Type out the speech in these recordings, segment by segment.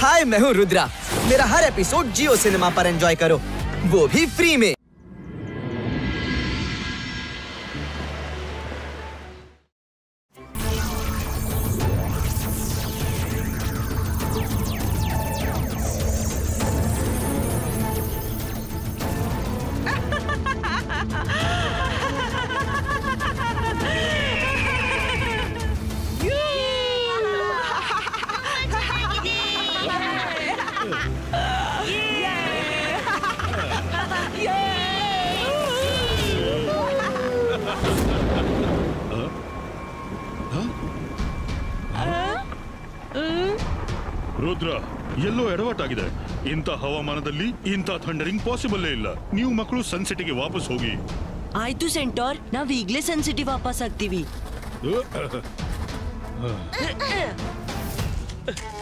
हाय, मैं हूँ रुद्रा। मेरा हर एपिसोड जियो सिनेमा पर एंजॉय करो, वो भी फ्री में। ರುದ್ರ ಎಲ್ಲೋ ಎಡವಟ್ಟಾಗಿದೆ. ಇಂಥ ಹವಾಮಾನದಲ್ಲಿ ಇಂಥ ಥಂಡರಿಂಗ್ ಪಾಸಿಬಲ್ ಇಲ್ಲ. ನೀವು ಮಕ್ಕಳು ಸನ್ಸಿಟಿಗೆ ವಾಪಸ್ ಹೋಗಿ. ಆಯ್ತು ಸೆಂಟರ್, ನಾವ್ ಈಗ್ಲೇ ಸನ್ಸಿಟಿ ವಾಪಸ್ ಆಗ್ತೀವಿ.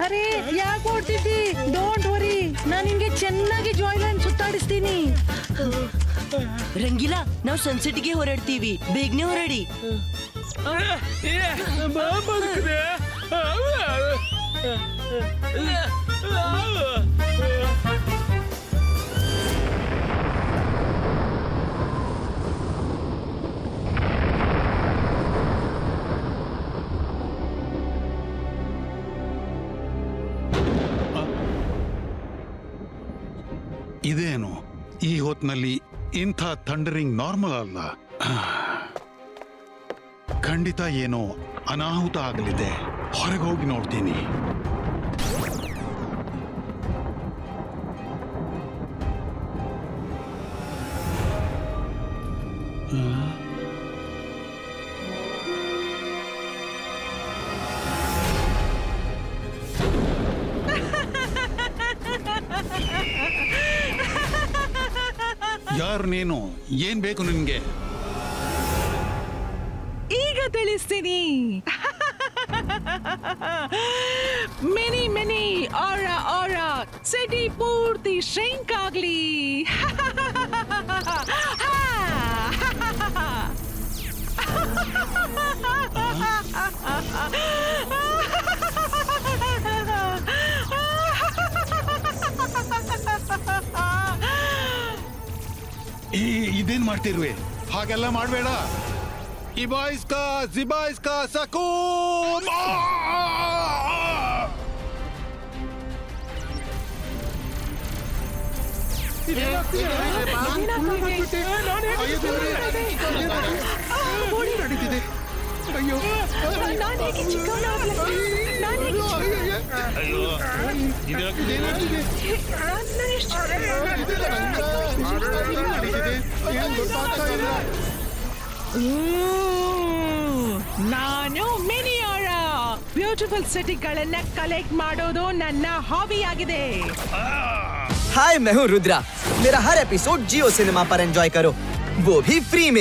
ಅರೆ ಯಾಕೆ ಓಡ್ತಿದ್ದಿ? ಡೋಂಟ್ ವರಿ, ನಾನು ನಿಂಗೆ ಚೆನ್ನಾಗಿ ಜಾಯ್ಲ್ಯಾಂಡ್ ಸುತ್ತಾಡಿಸ್ತೀನಿ. ರಂಗಿಲಾ, ನಾವ್ ಸನ್ಸಿಟಿಗೆ ಹೊರಡ್ತೀವಿ, ಬೇಗನೆ ಹೊರಡಿ. ಇದೇನು ಈ ಹೊತ್ನಲ್ಲಿ ಇಂಥ ಥಂಡರಿಂಗ್ ನಾರ್ಮಲ್ ಅಲ್ಲ. ಖಂಡಿತ ಏನೋ ಅನಾಹುತ ಆಗಲಿದೆ. ಹೊರಗೆ ಹೋಗಿ ನೋಡ್ತೀನಿ. ಯಾರು ನೀನು? ಏನ್ ಬೇಕು ನಿನ್ಗೆ? ಈಗ ತಿಳಿಸ್ತೀನಿ. ಮಿನಿ ಮಿನಿ ಆರಾ ಆರಾ ಸಿಟಿ ಪೂರ್ತಿ ಶ್ರಿಂಕ್ ಆಗ್ಲಿ. ಇದೇನ್ ಮಾಡ್ತಿರುವೆ? ಹಾಗೆಲ್ಲ ಮಾಡ್ಬೇಡ. ಇಬಾಯಿಸ್ಕಾ ಜಿಬಾಯಿಸ್ಕಾ ಸಕೂಮ್. ನಾನು ಮಿನಿಯಾರಾ. ಬ್ಯೂಟಿಫುಲ್ ಸಿಟಿಗಳನ್ನ ಕಲೆಕ್ಟ್ ಮಾಡೋದು ನನ್ನ ಹಾಬಿ ಆಗಿದೆ. हाय, मैं हूँ रुद्रा। मेरा हर एपिसोड जियो सिनेमा पर एंजॉय करो, वो भी फ्री में।